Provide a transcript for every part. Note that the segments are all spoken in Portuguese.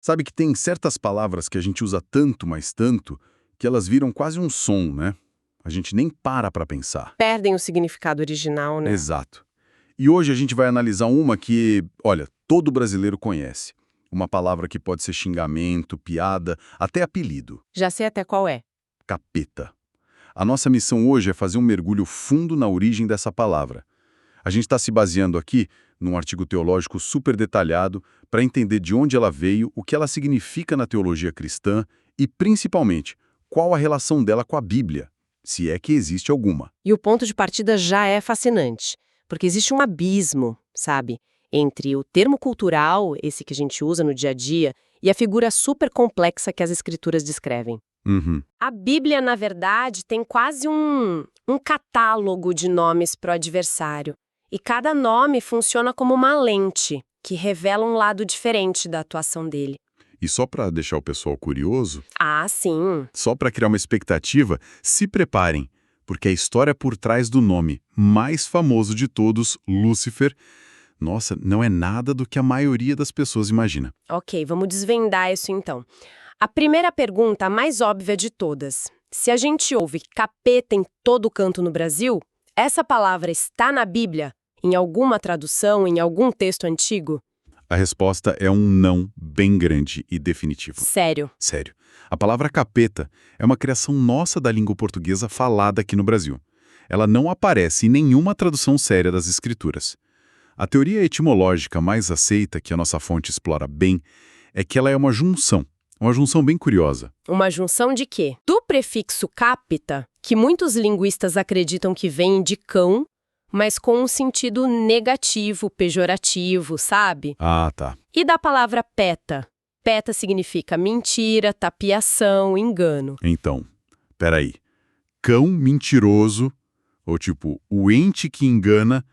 Sabe que tem certas palavras que a gente usa tanto, mas tanto, que elas viram quase um som, né? A gente nem para pensar. Perdem o significado original, né? Exato. E hoje a gente vai analisar uma que, olha, todo brasileiro conhece. Uma palavra que pode ser xingamento, piada, até apelido. Já sei até qual é. Capeta. A nossa missão hoje é fazer um mergulho fundo na origem dessa palavra. A gente está se baseando aqui num artigo teológico super detalhado para entender de onde ela veio, o que ela significa na teologia cristã e, principalmente, qual a relação dela com a Bíblia, se é que existe alguma. E o ponto de partida já é fascinante, porque existe um abismo, sabe, entre o termo cultural, esse que a gente usa no dia a dia, e a figura super complexa que as escrituras descrevem. Uhum. A Bíblia, na verdade, tem quase um catálogo de nomes para o adversário. E cada nome funciona como uma lente, que revela um lado diferente da atuação dele. E só para deixar o pessoal curioso, Ah, sim. só para criar uma expectativa, se preparem, porque a história por trás do nome mais famoso de todos, Lúcifer, nossa, não é nada do que a maioria das pessoas imagina. Ok, vamos desvendar isso então. A primeira pergunta, a mais óbvia de todas. Se a gente ouve capeta em todo canto no Brasil, essa palavra está na Bíblia? Em alguma tradução, em algum texto antigo? A resposta é um não bem grande e definitivo. Sério. Sério. A palavra capeta é uma criação nossa da língua portuguesa falada aqui no Brasil. Ela não aparece em nenhuma tradução séria das Escrituras. A teoria etimológica mais aceita, que a nossa fonte explora bem, é que ela é uma junção bem curiosa. Uma junção de quê? Do prefixo capita, que muitos linguistas acreditam que vem de cão, mas com um sentido negativo, pejorativo, sabe? Ah, tá. E da palavra peta? Peta significa mentira, tapiação, engano. Então, peraí. Cão mentiroso, ou tipo, o ente que engana.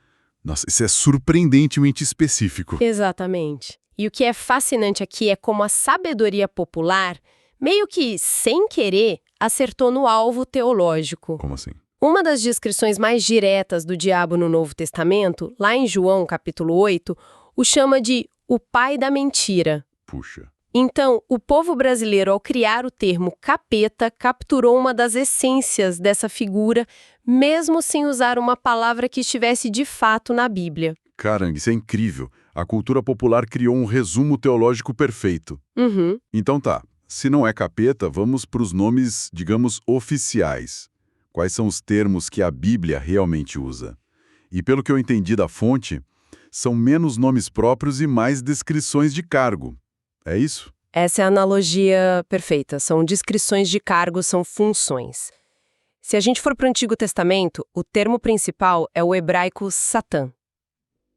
Nossa, isso é surpreendentemente específico. Exatamente. E o que é fascinante aqui é como a sabedoria popular, meio que sem querer, acertou no alvo teológico. Como assim? Uma das descrições mais diretas do diabo no Novo Testamento, lá em João capítulo 8, o chama de o pai da mentira. Puxa. Então, o povo brasileiro, ao criar o termo capeta, capturou uma das essências dessa figura, mesmo sem usar uma palavra que estivesse de fato na Bíblia. Caramba, isso é incrível. A cultura popular criou um resumo teológico perfeito. Uhum. Então tá, se não é capeta, vamos para os nomes, digamos, oficiais. Quais são os termos que a Bíblia realmente usa? E pelo que eu entendi da fonte, são menos nomes próprios e mais descrições de cargo. É isso? Essa é a analogia perfeita. São descrições de cargos, são funções. Se a gente for para o Antigo Testamento, o termo principal é o hebraico Satã.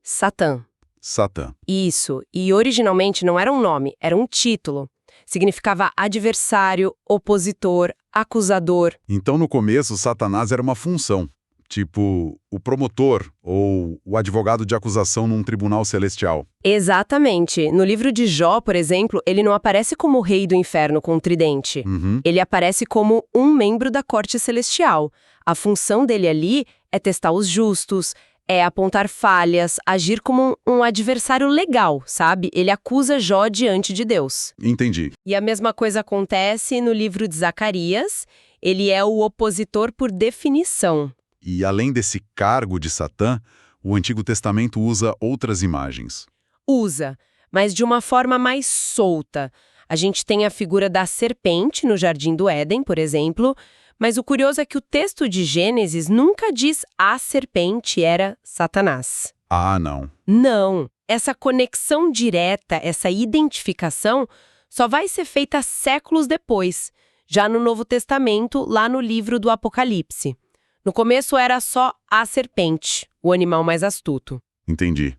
Satã. Satã. Isso. E originalmente não era um nome, era um título. Significava adversário, opositor, acusador. Então, no começo, Satanás era uma função, tipo o promotor ou o advogado de acusação num tribunal celestial. Exatamente. No livro de Jó, por exemplo, ele não aparece como o rei do inferno com um tridente. Ele aparece como um membro da corte celestial. A função dele ali é testar os justos, é apontar falhas, agir como um adversário legal, sabe? Ele acusa Jó diante de Deus. Entendi. E a mesma coisa acontece no livro de Zacarias. Ele é o opositor por definição. E além desse cargo de Satã, o Antigo Testamento usa outras imagens. Usa, mas de uma forma mais solta. A gente tem a figura da serpente no Jardim do Éden, por exemplo, mas o curioso é que o texto de Gênesis nunca diz a serpente era Satanás. Ah, não. Não. Essa conexão direta, essa identificação, só vai ser feita séculos depois, já no Novo Testamento, lá no livro do Apocalipse. No começo era só a serpente, o animal mais astuto. Entendi.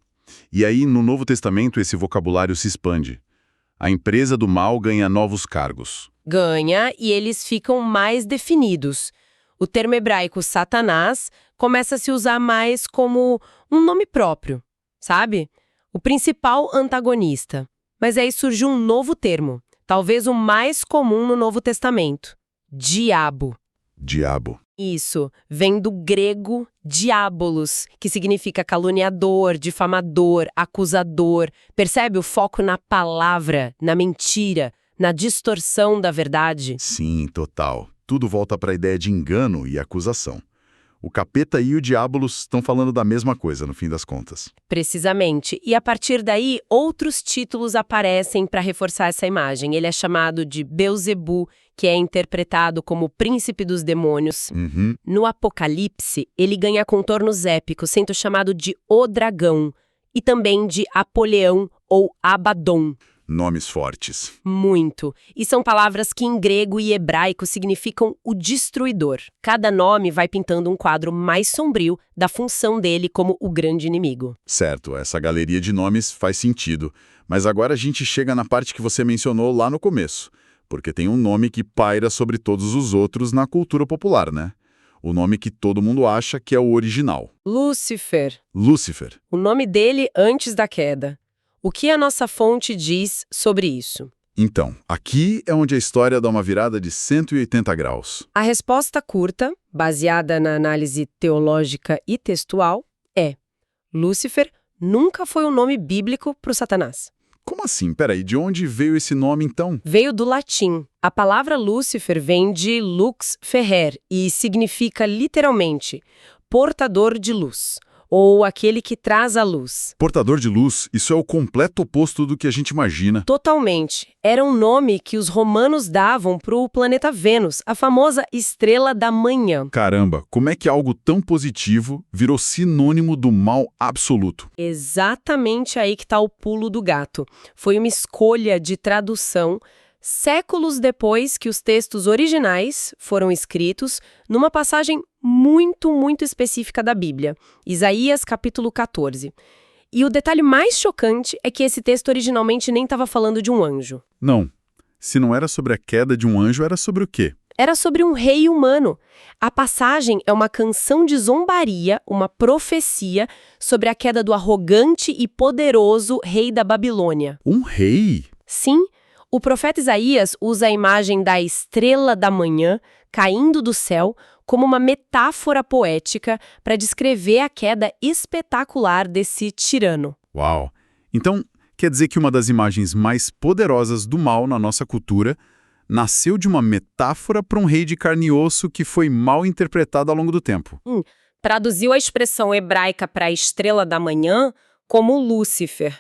E aí, no Novo Testamento, esse vocabulário se expande. A empresa do mal ganha novos cargos. Ganha e eles ficam mais definidos. O termo hebraico Satanás começa a se usar mais como um nome próprio, sabe? O principal antagonista. Mas aí surge um novo termo, talvez o mais comum no Novo Testamento: diabo. Diabo. Isso, vem do grego diabolos, que significa caluniador, difamador, acusador. Percebe o foco na palavra, na mentira, na distorção da verdade? Sim, total. Tudo volta para a ideia de engano e acusação. O capeta e o diabolos estão falando da mesma coisa, no fim das contas. Precisamente. E a partir daí, outros títulos aparecem para reforçar essa imagem. Ele é chamado de Beelzebu, que é interpretado como príncipe dos demônios. No Apocalipse, ele ganha contornos épicos, sendo chamado de O Dragão, e também de Apoleão ou Abaddon. Nomes fortes. Muito. E são palavras que em grego e hebraico significam o destruidor. Cada nome vai pintando um quadro mais sombrio da função dele como o grande inimigo. Certo, essa galeria de nomes faz sentido. Mas agora a gente chega na parte que você mencionou lá no começo. Porque tem um nome que paira sobre todos os outros na cultura popular, né? O nome que todo mundo acha que é o original. Lúcifer. Lúcifer. O nome dele antes da queda. O que a nossa fonte diz sobre isso? Então, aqui é onde a história dá uma virada de 180 graus. A resposta curta, baseada na análise teológica e textual, é: Lúcifer nunca foi um nome bíblico para o Satanás. Como assim? Peraí, de onde veio esse nome então? Veio do latim. A palavra Lúcifer vem de lux ferrer e significa literalmente portador de luz, ou aquele que traz a luz. Portador de luz, isso é o completo oposto do que a gente imagina. Totalmente. Era um nome que os romanos davam para o planeta Vênus, a famosa estrela da manhã. Caramba, como é que algo tão positivo virou sinônimo do mal absoluto? Exatamente aí que está o pulo do gato. Foi uma escolha de tradução séculos depois que os textos originais foram escritos numa passagem muito específica da Bíblia, Isaías capítulo 14. E o detalhe mais chocante é que esse texto originalmente nem estava falando de um anjo. Não. Se não era sobre a queda de um anjo, era sobre o quê? Era sobre um rei humano. A passagem é uma canção de zombaria, uma profecia sobre a queda do arrogante e poderoso rei da Babilônia. Um rei? Sim. O profeta Isaías usa a imagem da estrela da manhã caindo do céu como uma metáfora poética para descrever a queda espetacular desse tirano. Uau! Então, quer dizer que uma das imagens mais poderosas do mal na nossa cultura nasceu de uma metáfora para um rei de carne e osso que foi mal interpretado ao longo do tempo. Traduziu a expressão hebraica para estrela da manhã como Lúcifer.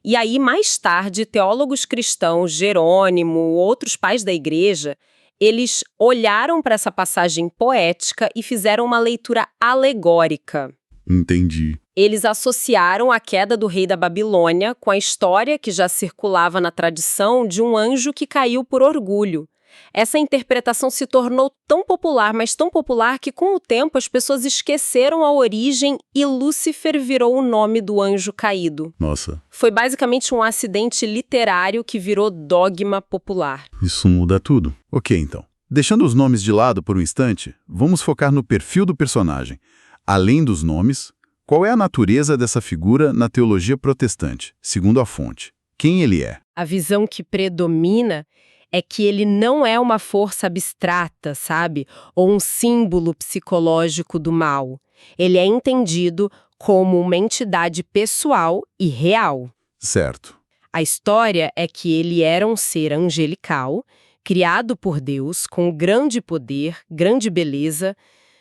E aí, mais tarde, teólogos cristãos, Jerônimo, outros pais da igreja, eles olharam para essa passagem poética e fizeram uma leitura alegórica. Entendi. Eles associaram a queda do rei da Babilônia com a história que já circulava na tradição de um anjo que caiu por orgulho. Essa interpretação se tornou tão popular, mas tão popular que com o tempo as pessoas esqueceram a origem e Lúcifer virou o nome do anjo caído. Nossa. Foi basicamente um acidente literário que virou dogma popular. Isso muda tudo. Ok, então. Deixando os nomes de lado por um instante, vamos focar no perfil do personagem. Além dos nomes, qual é a natureza dessa figura na teologia protestante, segundo a fonte? Quem ele é? A visão que predomina é que ele não é uma força abstrata, sabe? Ou um símbolo psicológico do mal. Ele é entendido como uma entidade pessoal e real. Certo. A história é que ele era um ser angelical, criado por Deus, com grande poder, grande beleza,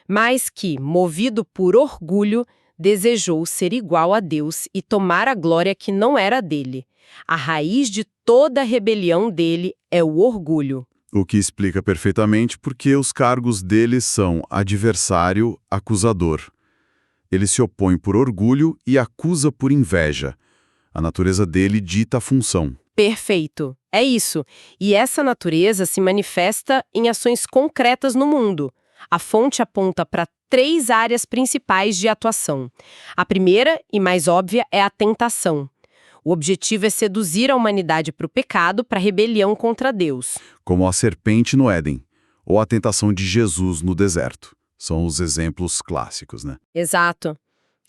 mas que, movido por orgulho, desejou ser igual a Deus e tomar a glória que não era dele. A raiz de toda a rebelião dele é o orgulho. O que explica perfeitamente porque os cargos dele são adversário, acusador. Ele se opõe por orgulho e acusa por inveja. A natureza dele dita a função. Perfeito. É isso. E essa natureza se manifesta em ações concretas no mundo. A fonte aponta para 3 áreas principais de atuação. A primeira, e mais óbvia, é a tentação. O objetivo é seduzir a humanidade para o pecado, para a rebelião contra Deus. Como a serpente no Éden, ou a tentação de Jesus no deserto. São os exemplos clássicos, né? Exato.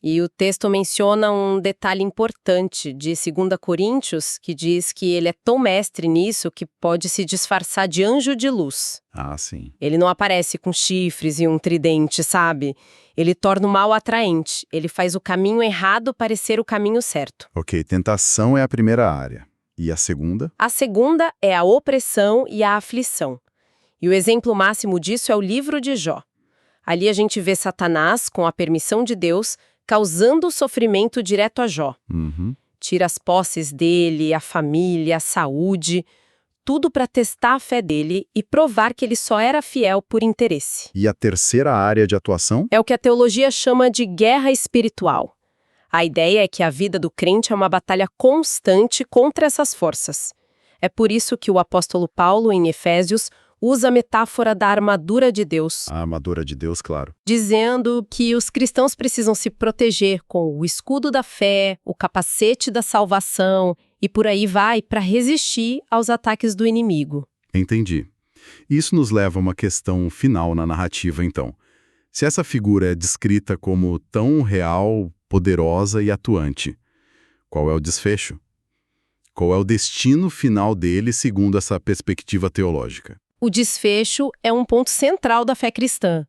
E o texto menciona um detalhe importante de 2 Coríntios, que diz que ele é tão mestre nisso que pode se disfarçar de anjo de luz. Ah, sim. Ele não aparece com chifres e um tridente, sabe? Ele torna o mal atraente. Ele faz o caminho errado parecer o caminho certo. Ok, tentação é a primeira área. E a segunda? A segunda é a opressão e a aflição. E o exemplo máximo disso é o livro de Jó. Ali a gente vê Satanás, com a permissão de Deus, causando sofrimento direto a Jó. Tira as posses dele, a família, a saúde, tudo para testar a fé dele e provar que ele só era fiel por interesse. E a terceira área de atuação? É o que a teologia chama de guerra espiritual. A ideia é que a vida do crente é uma batalha constante contra essas forças. É por isso que o apóstolo Paulo, em Efésios, usa a metáfora da armadura de Deus. A armadura de Deus, claro. Dizendo que os cristãos precisam se proteger com o escudo da fé, o capacete da salvação e por aí vai para resistir aos ataques do inimigo. Entendi. Isso nos leva a uma questão final na narrativa, então. Se essa figura é descrita como tão real, poderosa e atuante, qual é o desfecho? Qual é o destino final dele segundo essa perspectiva teológica? O desfecho é um ponto central da fé cristã,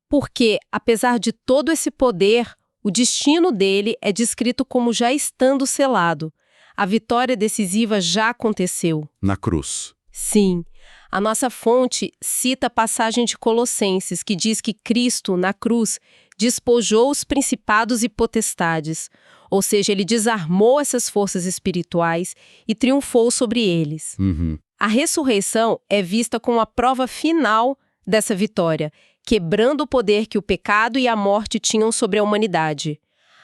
porque, apesar de todo esse poder, o destino dele é descrito como já estando selado. A vitória decisiva já aconteceu. Na cruz. Sim. A nossa fonte cita a passagem de Colossenses, que diz que Cristo, na cruz, despojou os principados e potestades, ou seja, ele desarmou essas forças espirituais e triunfou sobre eles. A ressurreição é vista como a prova final dessa vitória, quebrando o poder que o pecado e a morte tinham sobre a humanidade.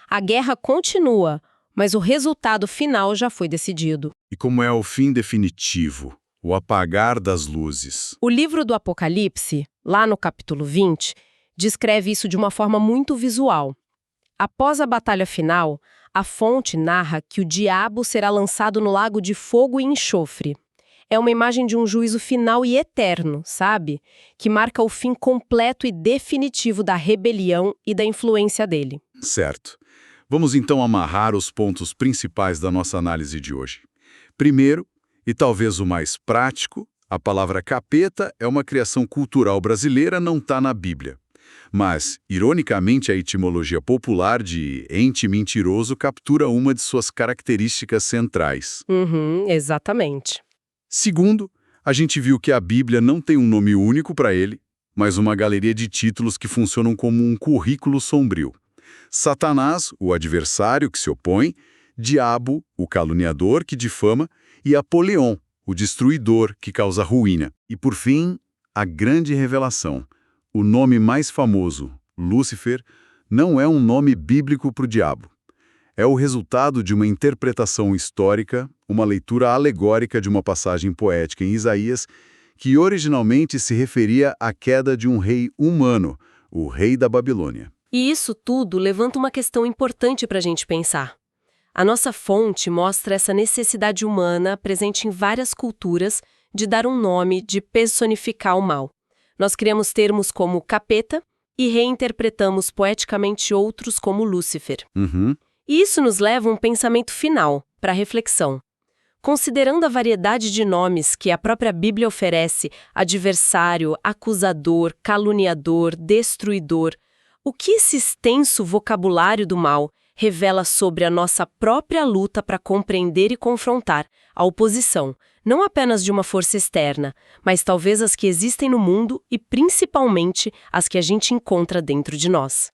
A guerra continua, mas o resultado final já foi decidido. E como é o fim definitivo? O apagar das luzes. O livro do Apocalipse, lá no capítulo 20, descreve isso de uma forma muito visual. Após a batalha final, a fonte narra que o diabo será lançado no lago de fogo e enxofre. É uma imagem de um juízo final e eterno, sabe? Que marca o fim completo e definitivo da rebelião e da influência dele. Certo. Vamos então amarrar os pontos principais da nossa análise de hoje. Primeiro, e talvez o mais prático, a palavra capeta é uma criação cultural brasileira, não está na Bíblia. Mas, ironicamente, a etimologia popular de ente mentiroso captura uma de suas características centrais. Exatamente. Segundo, a gente viu que a Bíblia não tem um nome único para ele, mas uma galeria de títulos que funcionam como um currículo sombrio. Satanás, o adversário que se opõe, Diabo, o caluniador que difama, e Apolion, o destruidor que causa ruína. E, por fim, a grande revelação. O nome mais famoso, Lúcifer, não é um nome bíblico para o diabo. É o resultado de uma interpretação histórica, uma leitura alegórica de uma passagem poética em Isaías, que originalmente se referia à queda de um rei humano, o rei da Babilônia. E isso tudo levanta uma questão importante para a gente pensar. A nossa fonte mostra essa necessidade humana presente em várias culturas de dar um nome, de personificar o mal. Nós criamos termos como capeta e reinterpretamos poeticamente outros como Lúcifer. E isso nos leva a um pensamento final, para a reflexão. Considerando a variedade de nomes que a própria Bíblia oferece, adversário, acusador, caluniador, destruidor, o que esse extenso vocabulário do mal revela sobre a nossa própria luta para compreender e confrontar a oposição, não apenas de uma força externa, mas talvez as que existem no mundo e principalmente as que a gente encontra dentro de nós?